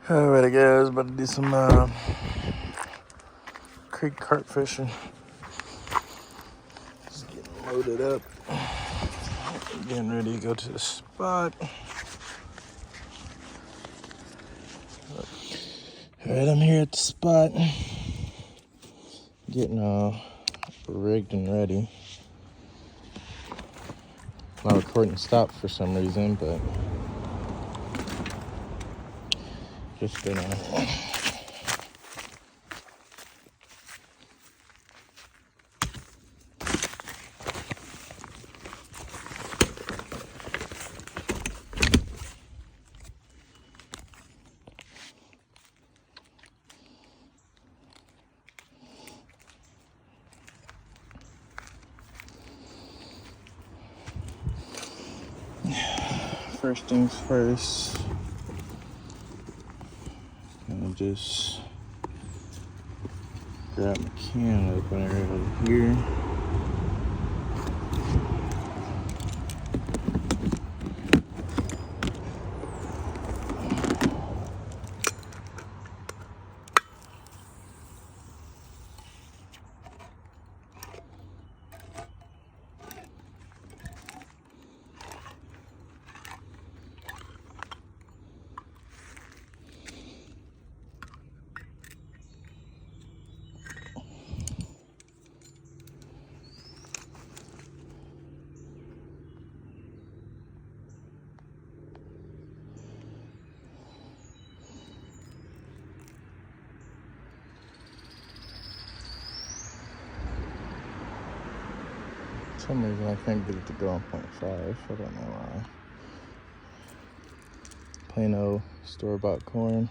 Alright guys, about to do some creek carp fishing. Just getting loaded up. Getting ready to go to the spot. Alright, I'm here at the spot. Getting rigged and ready. My recording stopped for some reason, but just been first things first. Gonna just grab my can opener over here. For some reason I can't get it to go on 0.5. I don't know why. Plain old store-bought corn.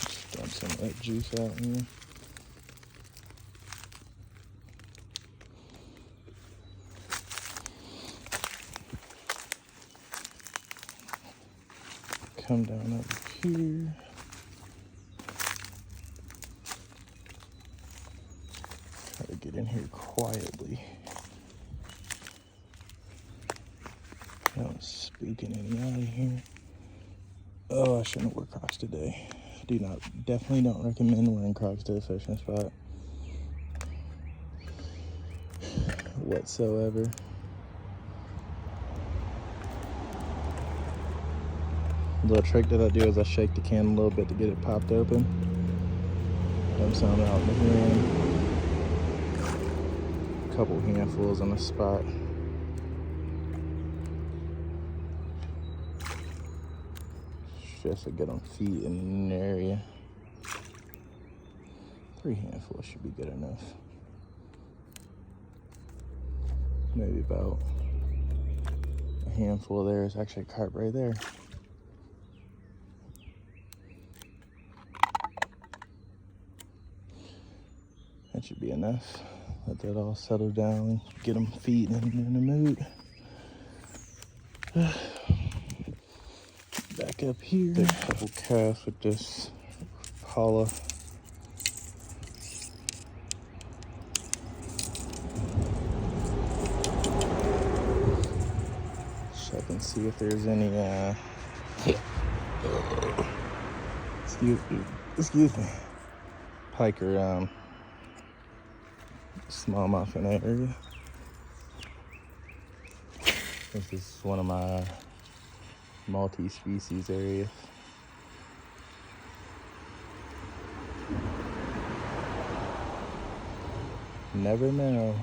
Just dump some of that juice out in here. Come down over here. Try to get in here quietly. Not spooking any out of here. Oh, I shouldn't wear Crocs today. Definitely don't recommend wearing Crocs to a fishing spot. Whatsoever. The little trick that I do is I shake the can a little bit to get it popped open. Dump some out in the hand. A couple handfuls on the spot. Just to get them feet in an area. 3 handfuls should be good enough. Maybe about a handful there. There's actually a carp right there. That should be enough. Let that all settle down. Get them feet in the mood. Back up here. Take a couple casts with this Paula. Check and see if there's any excuse me. Pike or smallmouth in that area. This is one of my multi-species areas. Never know.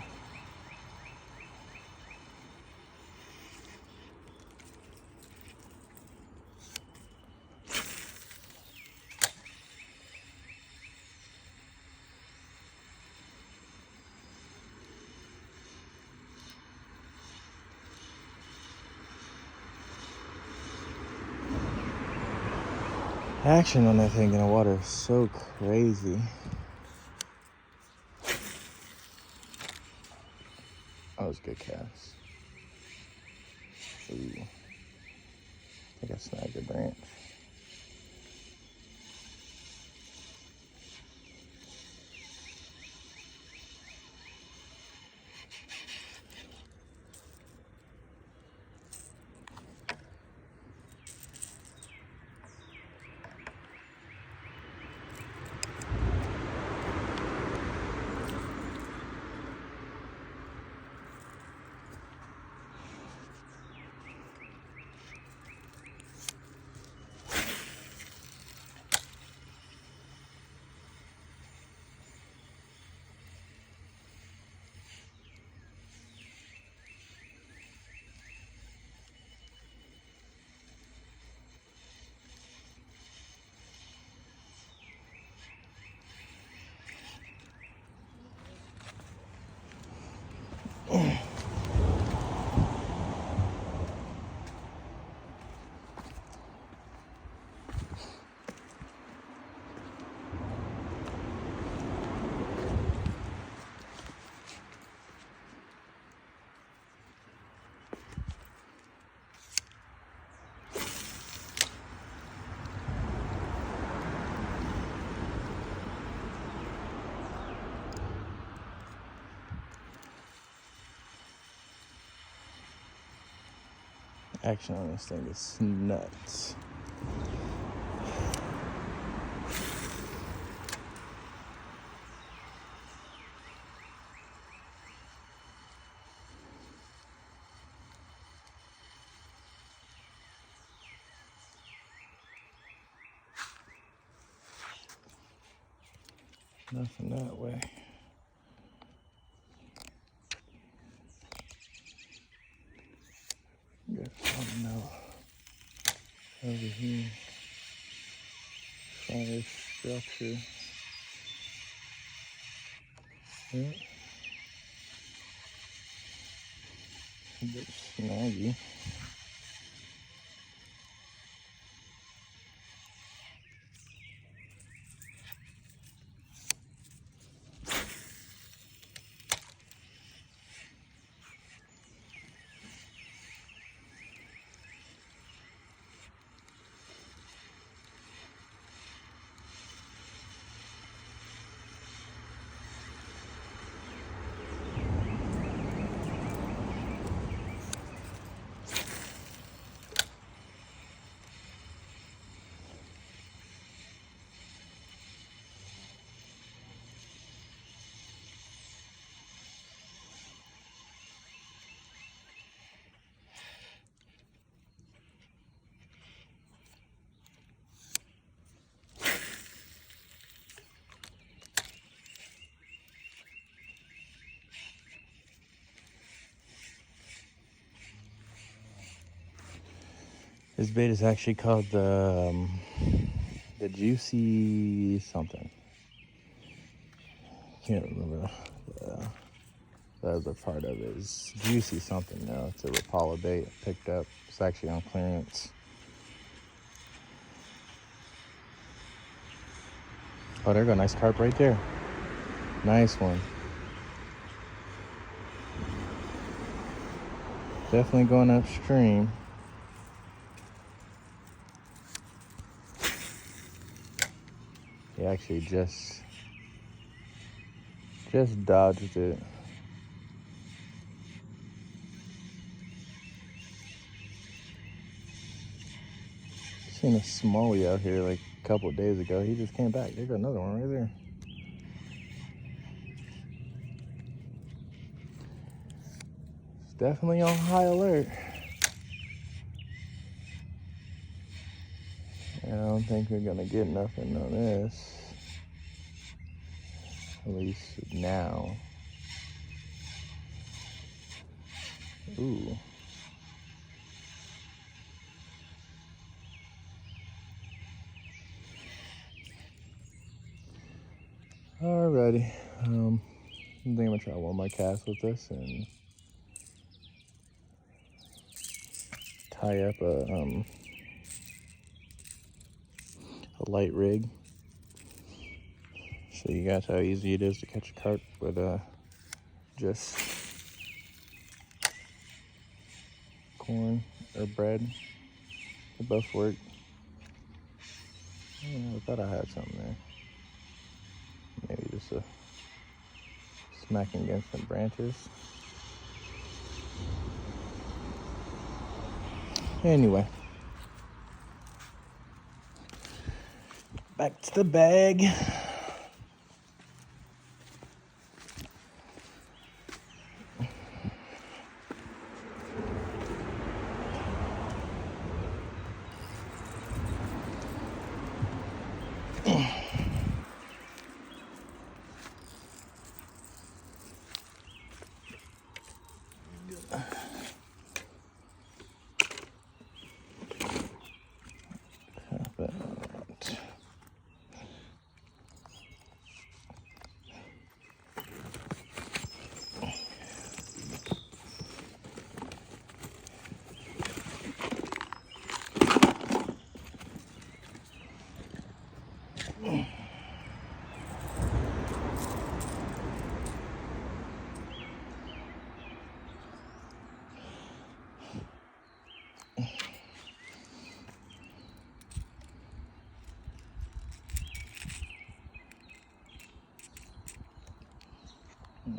Action on that thing in the water is so crazy. That was a good cast. Ooh. I think I snagged a branch. action on this thing is nuts. Nothing that way. Got something else over here. Fire structure. Yeah. A bit snaggy. This bait is actually called the juicy something. Can't remember the other part of it. Is juicy something now. It's a Rapala bait I picked up. It's actually on clearance. Oh, there go, nice carp right there. Nice one. Definitely going upstream. He actually just dodged it. Seen a smallie out here like a couple of days ago. He just came back. There's another one right there. It's definitely on high alert. I don't think we're gonna get nothing on this. At least now. Ooh. Alrighty. I think I'm gonna try one more cast with this and tie up a light rig. Show you guys how easy it is to catch a carp with just corn or bread. They both work. I thought I had something there. Maybe just a smacking against some branches. Anyway, back to the bag.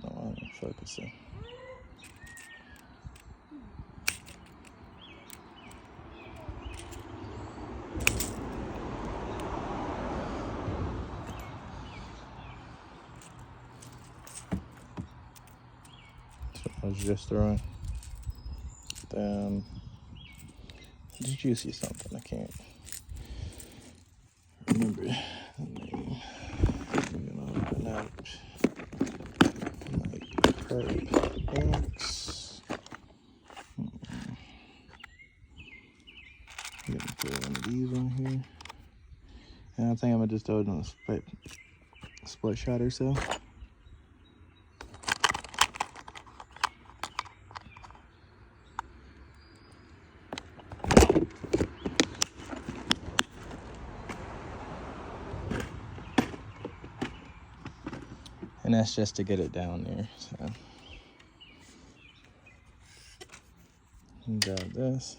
No, I'm focusing. I was just throwing. Did you see something? I can't remember the name. I'm gonna open out my Carp box. I'm gonna put one of these on here. And I think I'm gonna just throw it on a split shot or so. And that's just to get it down there. So grab this.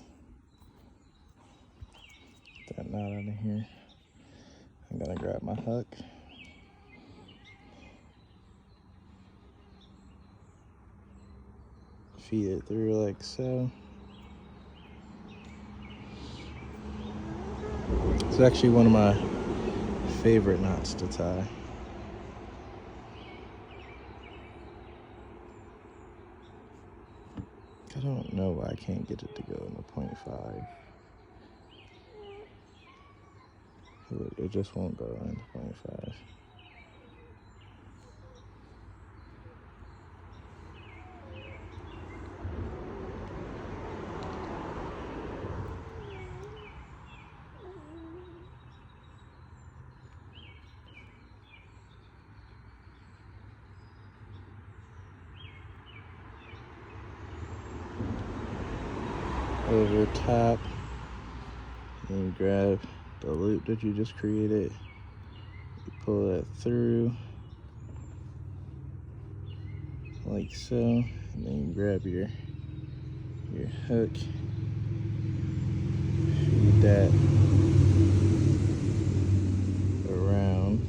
Get that knot out of here. I'm gonna grab my hook. Feed it through like so. It's actually one of my favorite knots to tie. I don't know why I can't get it to go in the 0.5. It just won't go in the 0.5. Over top, and grab the loop that you just created. You pull that through like so, and then you grab your hook, feed that around.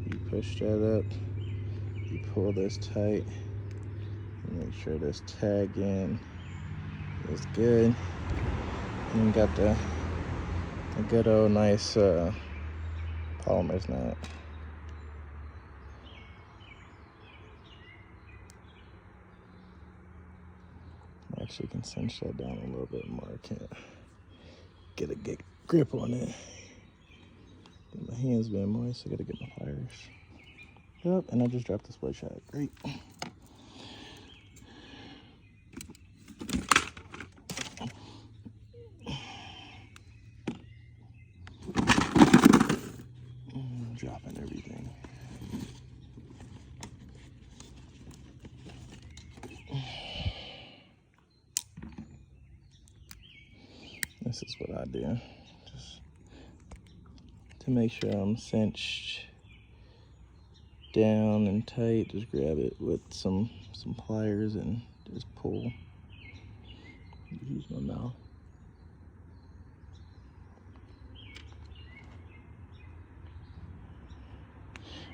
You push that up, you pull this tight, and make sure this tag in is good. And you got a good old nice polymer's knot. I actually can cinch that down a little bit more. I can't get a good grip on it. My hands been moist, so I gotta get my pliers. Yep, and I just dropped the split shot. Great. Dropping everything. This is what I do, just to make sure I'm cinched down and tight. Just grab it with some pliers and just pull. Use my mouth.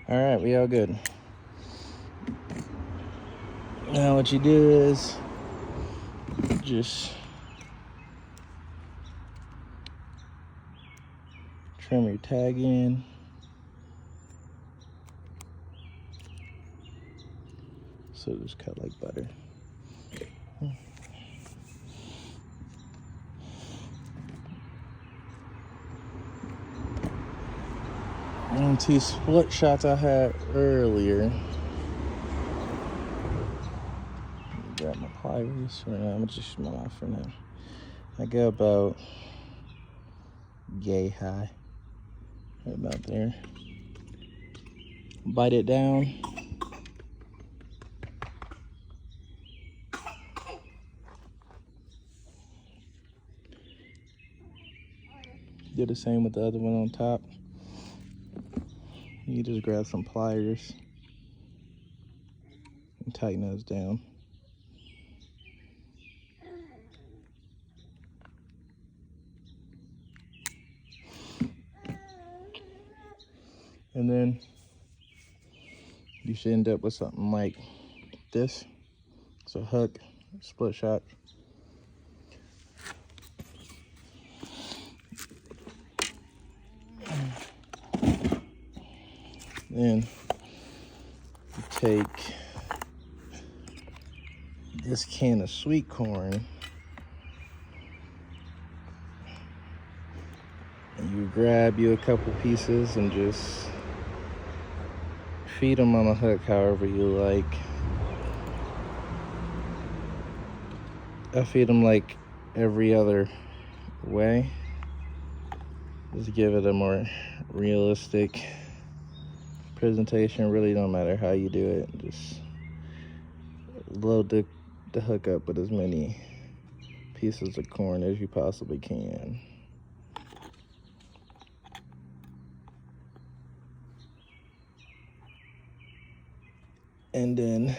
All right, we all good. Now what you do is just trim your tag in. So just cut like butter. And 2 split shots I had earlier. Grab my pliers for now. I'm gonna just use my mouth for now. I go about yay high, right about there. Bite it down. Do the same with the other one on top. You just grab some pliers and tighten those down. And then you should end up with something like this. So hook, split shot. Then you take this can of sweet corn and you grab you a couple pieces and just feed them on a hook however you like. I feed them like every other way. Just give it a more realistic presentation. Really don't matter how you do it. Just load the hook up with as many pieces of corn as you possibly can. And then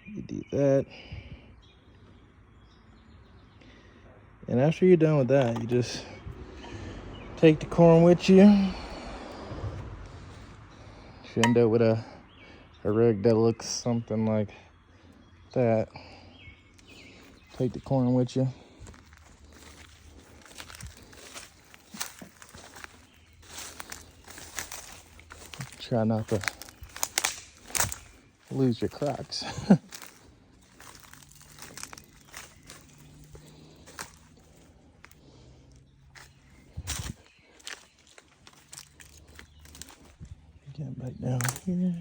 you do that. And after you're done with that, you just take the corn with you. You end up with a rig that looks something like that. Take the corn with you. Try not to lose your Crocs. Get back down here.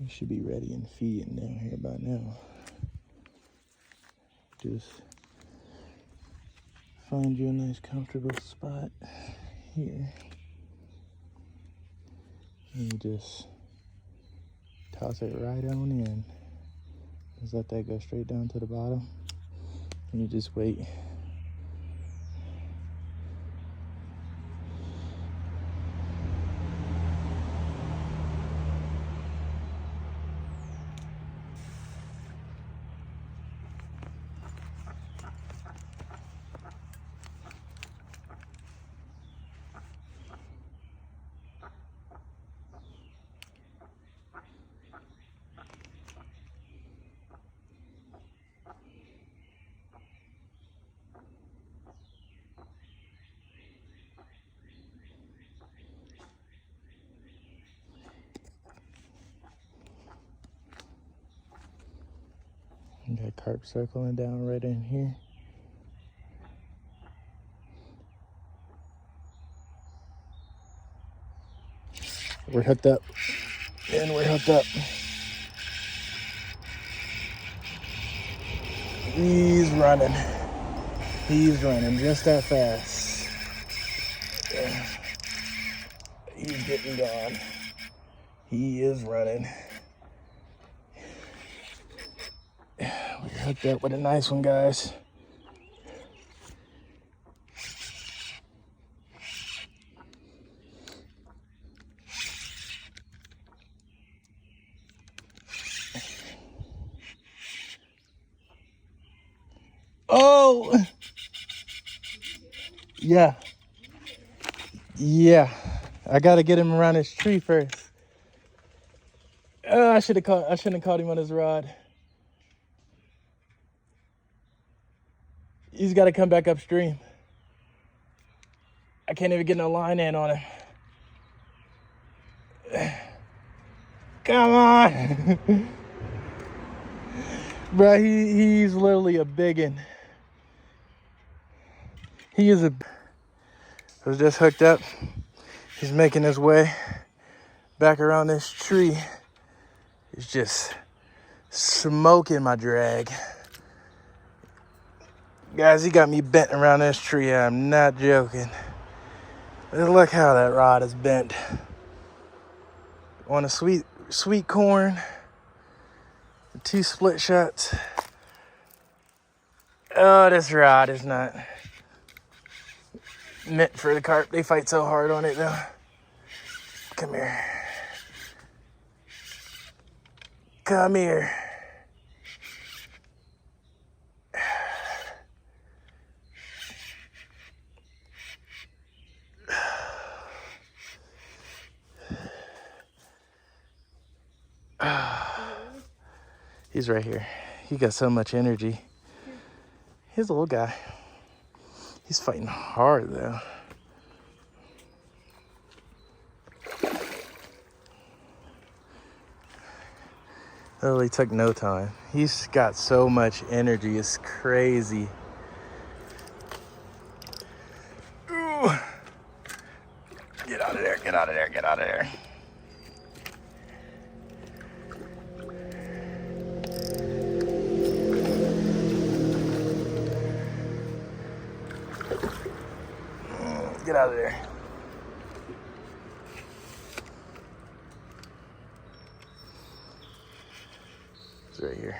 You should be ready and feeding down here by now. Just find you a nice comfortable spot here. And you just toss it right on in. Just let that go straight down to the bottom. And you just wait. You got carp circling down right in here. We're hooked up. And we're hooked up. He's running. He's running just that fast. Yeah. He's getting gone. He is running. We're hooked up with a nice one, guys. Oh! Yeah. Yeah. I gotta get him around this tree first. I shouldn't have caught him on his rod. He's gotta come back upstream. I can't even get no line in on him. Come on. Bro, he's literally a biggin. He is a... I was just hooked up. He's making his way back around this tree. He's just smoking my drag. Guys, he got me bent around this tree. I'm not joking. Look how that rod is bent. On a sweet corn. 2 split shots. Oh, this rod is not meant for the carp. They fight so hard on it though. Come here. Come here. He's right here. He got so much energy. He's a little guy. He's fighting hard though. Literally took no time. He's got so much energy, it's crazy. Ooh. Get out of there, get out of there, get out of there. Get out of there. It's right here.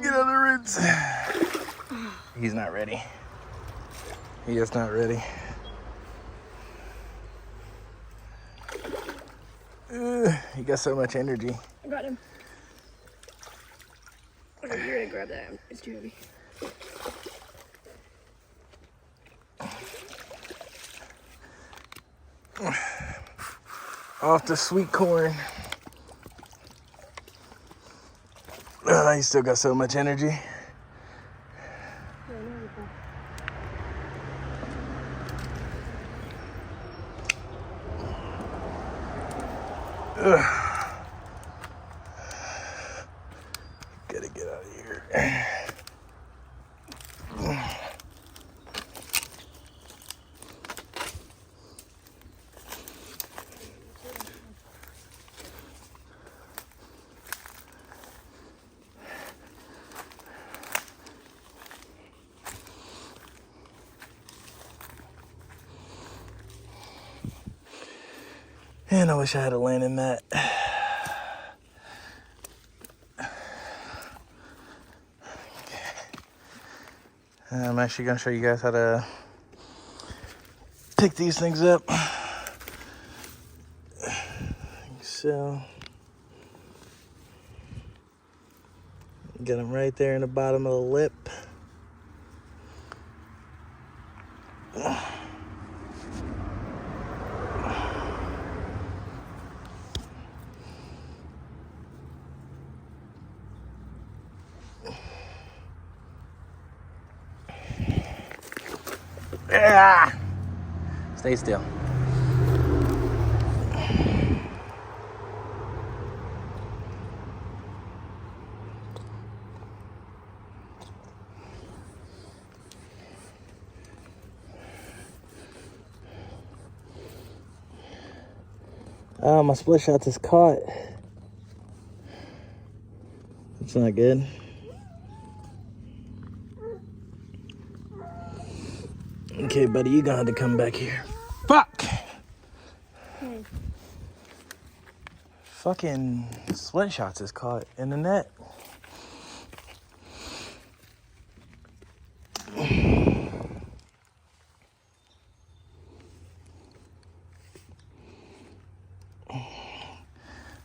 Get out of the roots. He's not ready. He is not ready. He got so much energy. I got him. Okay, you're gonna grab that. It's too heavy. Off the sweet corn. He still got so much energy. Gotta get out of here. And I wish I had a landing mat. I'm actually going to show you guys how to pick these things up. So, get them right there in the bottom of the lip. Yeah. Stay still. Oh, my split shot is caught. That's not good. Okay, buddy, you gonna have to come back here. Fuck! Fucking split shots is caught in the net.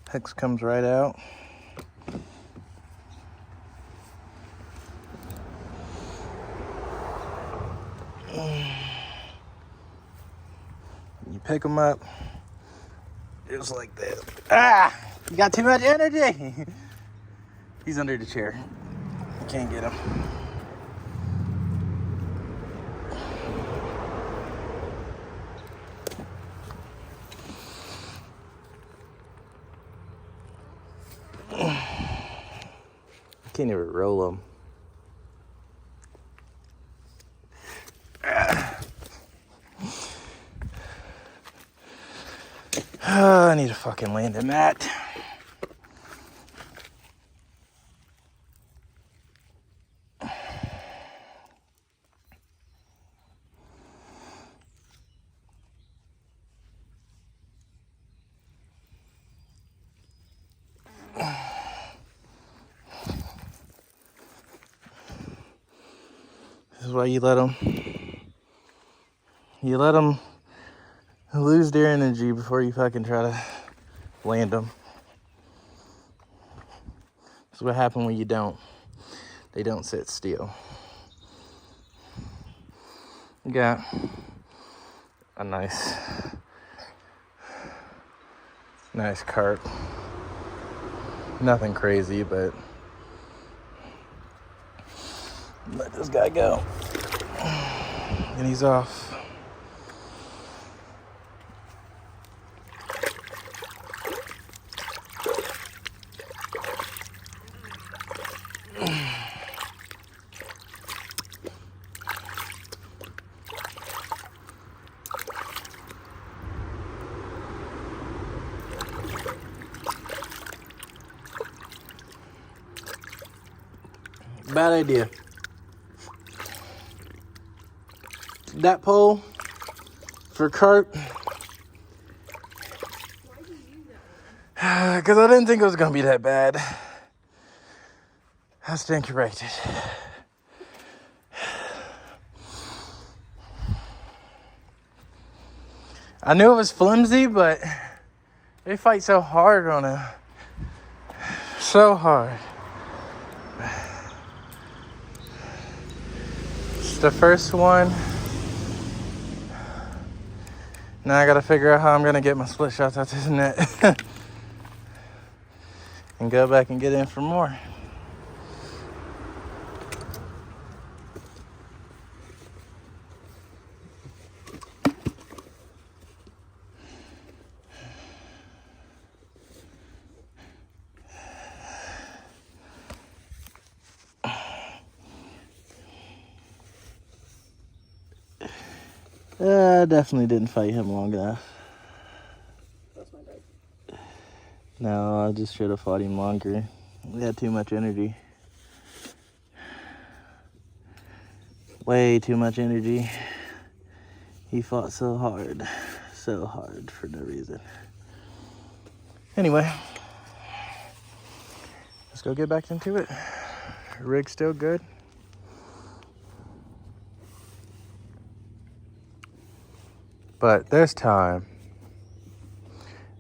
Hooks comes right out. You pick them up just like this. Ah! You got too much energy! He's under the chair. You can't get him. Can't even roll them. I need a fucking landing mat. This is why you let them lose their energy before you fucking try to land them. This is what happens when you don't. They don't sit still. You got a nice carp. Nothing crazy, but let this guy go. And he's off. bad idea. That pole for carp, because I didn't think it was going to be that bad. I stand corrected. I knew it was flimsy, but they fight so hard on it. So hard. It's the first one. Now I gotta figure out how I'm gonna get my split shots out this net. And go back and get in for more. I definitely didn't fight him long enough. That's my bad. No, I just should have fought him longer. We had too much energy. Way too much energy. He fought so hard for no reason. Anyway, let's go get back into it. Rig's still good. But this time,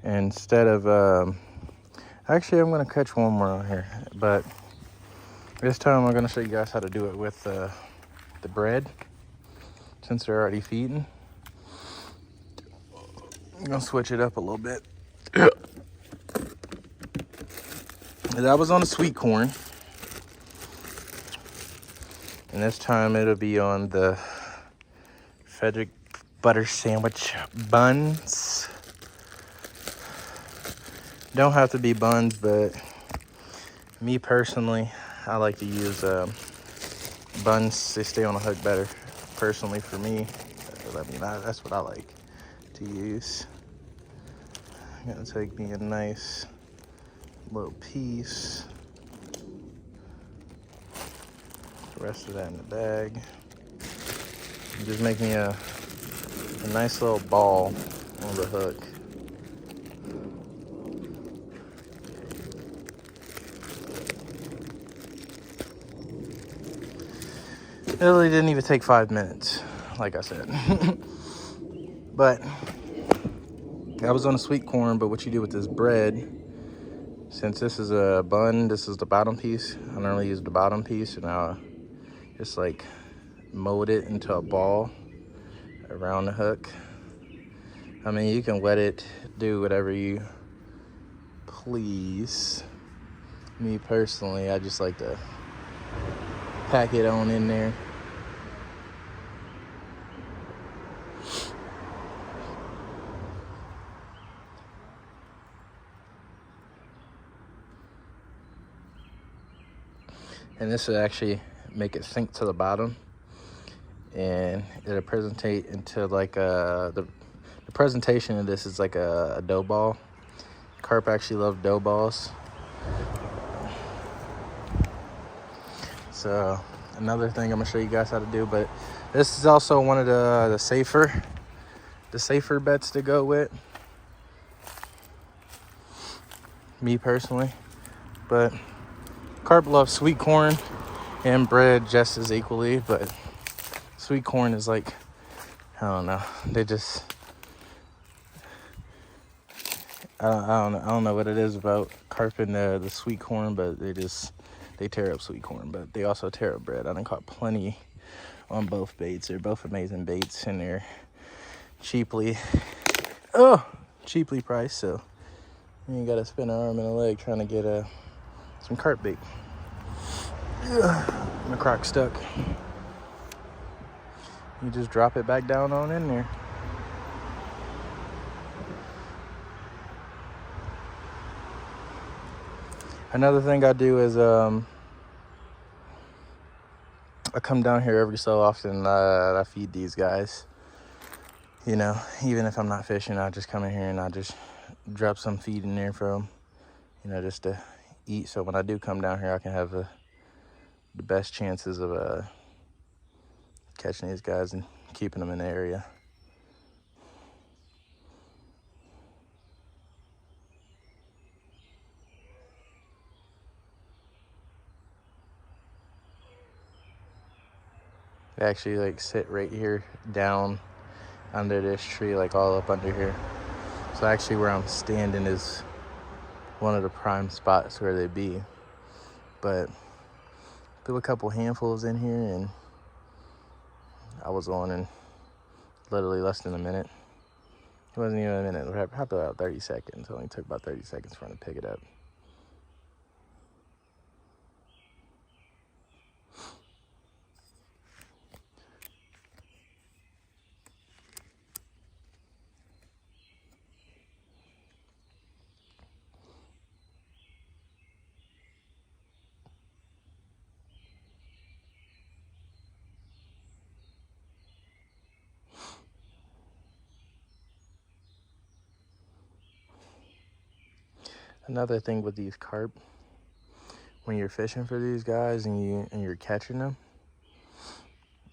instead of, actually I'm gonna catch one more on here, but this time I'm gonna show you guys how to do it with the bread, since they're already feeding. I'm gonna switch it up a little bit. That was on the sweet corn, and this time it'll be on the Frederick butter sandwich buns. Don't have to be buns, but me personally, I like to use buns. They stay on a hook better, personally for me. I mean, that's what I like to use. I'm gonna take me a nice little piece. The rest of that in the bag. And just make me a nice little ball on the hook. It really didn't even take 5 minutes, like I said. But I was on a sweet corn, but what you do with this bread, since this is a bun, this is the bottom piece. I normally use the bottom piece, and I'll just like mold it into a ball around the hook. I mean, you can let it do whatever you please. Me personally, I just like to pack it on in there. And this will actually make it sink to the bottom, and it'll presentate into like the presentation of this is like a dough ball. Carp actually love dough balls. So another thing I'm gonna show you guys how to do, but this is also one of the safer bets to go with, me personally. But carp loves sweet corn and bread just as equally, but sweet corn is like, I don't know, they just, I don't know what it is about carp and the sweet corn, but they tear up sweet corn, but they also tear up bread. I done caught plenty on both baits. They're both amazing baits, and they're cheaply priced, so you ain't gotta spend an arm and a leg trying to get some carp bait. My crock stuck. You just drop it back down on in there. Another thing I do is I come down here every so often. I feed these guys. You know, even if I'm not fishing, I just come in here and I just drop some feed in there for them, you know, just to eat. So when I do come down here, I can have a the best chances of catching these guys and keeping them in the area. They actually like sit right here down under this tree, like all up under here. So actually where I'm standing is one of the prime spots where they be. But threw a couple handfuls in here and I was on in literally less than a minute. It wasn't even a minute, probably about 30 seconds. It only took about 30 seconds for him to pick it up. Another thing with these carp, when you're fishing for these guys and you're catching them,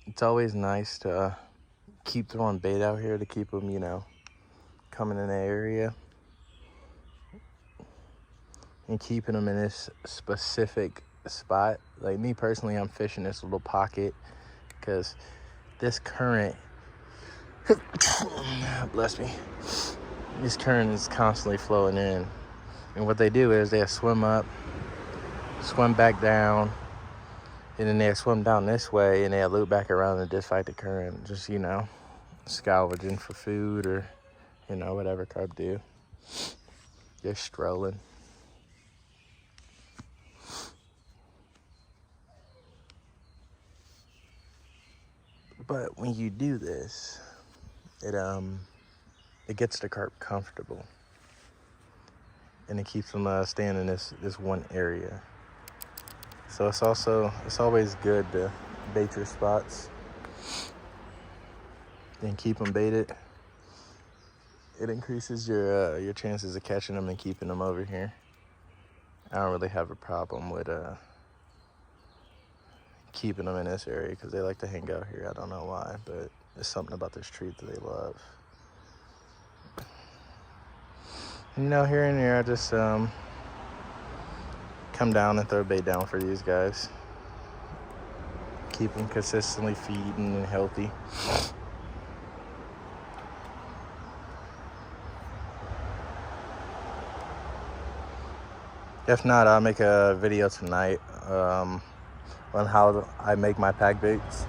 it's always nice to keep throwing bait out here to keep them, you know, coming in the area and keeping them in this specific spot. Like me personally, I'm fishing this little pocket because this current, bless me, this current is constantly flowing in. And what they do is they swim up, swim back down, and then they swim down this way and they loop back around and just fight the current. Just, you know, scavenging for food or, you know, whatever carp do. Just strolling. But when you do this, it gets the carp comfortable. And it keeps them staying in this one area. So it's always good to bait your spots and keep them baited. It increases your chances of catching them and keeping them over here. I don't really have a problem with keeping them in this area because they like to hang out here. I don't know why, but there's something about this tree that they love. You know, here and there, I just come down and throw bait down for these guys. Keep them consistently feeding and healthy. If not, I'll make a video tonight on how I make my pack baits.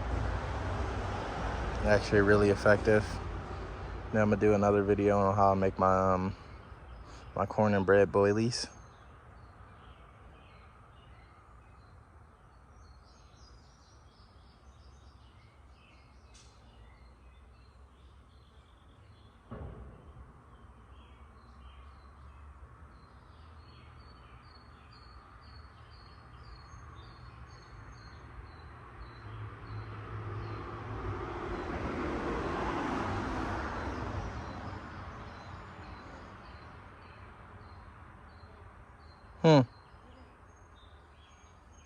Actually really effective. Then I'm gonna do another video on how I make my my corn and bread boilies.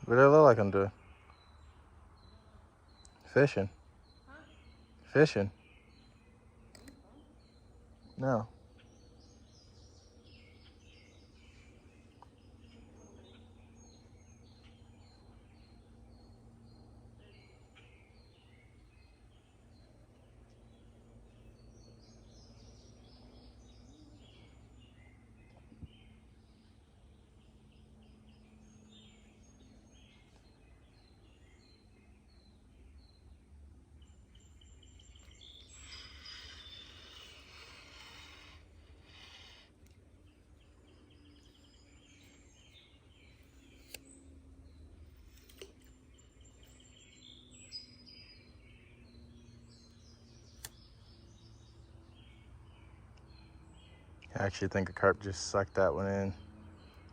What do it look like I'm doing? Fishing. Huh? Fishing. No. I actually think a carp just sucked that one in.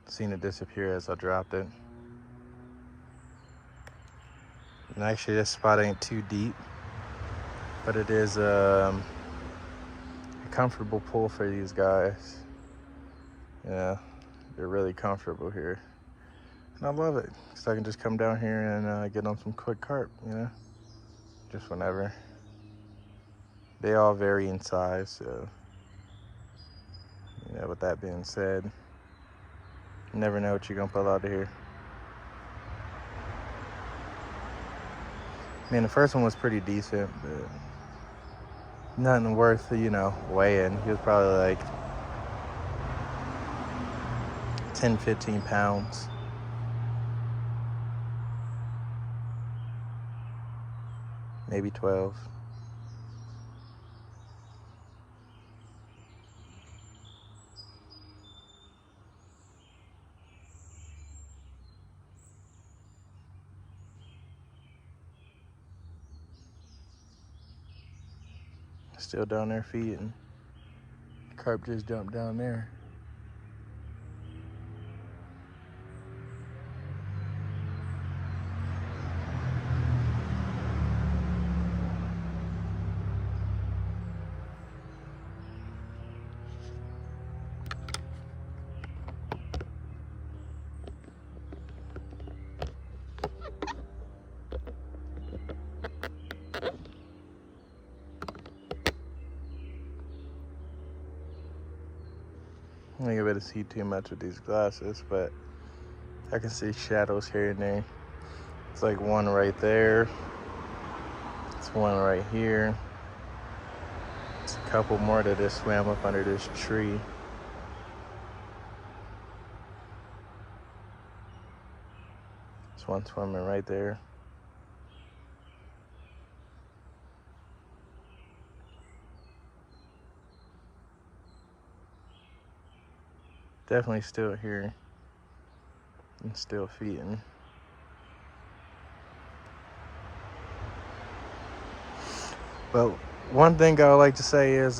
Seen it disappear as I dropped it. And actually this spot ain't too deep, but it is a comfortable pull for these guys. Yeah, they're really comfortable here. And I love it, because I can just come down here and get on some quick carp, you know, just whenever. They all vary in size, so, you know, with that being said, you never know what you're going to pull out of here. I mean, the first one was pretty decent, but nothing worth, you know, weighing. He was probably like 10, 15 pounds. Maybe 12. Still down there feeding. Carp just jumped down there. I ain't able to see too much with these glasses, but I can see shadows here and there. It's like one right there. It's one right here. It's a couple more that just swam up under this tree. There's one swimming right there. Definitely still here and still feeding. But one thing I would like to say is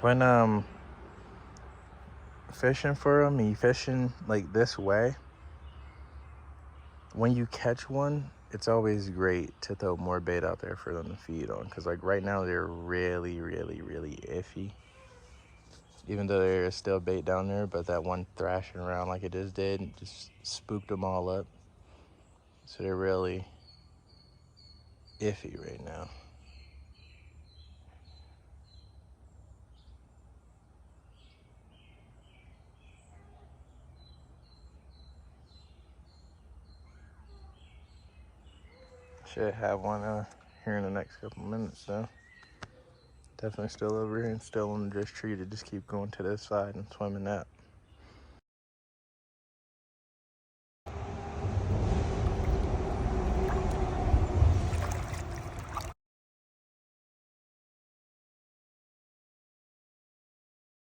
when fishing for them, you fishing like this way, when you catch one, it's always great to throw more bait out there for them to feed on, because like right now they're really iffy, even though there is still bait down there. But that one thrashing around like it just spooked them all up, so they're really iffy right now. Should have one here in the next couple minutes though. Definitely still over here and still on this tree to just keep going to this side and swimming that.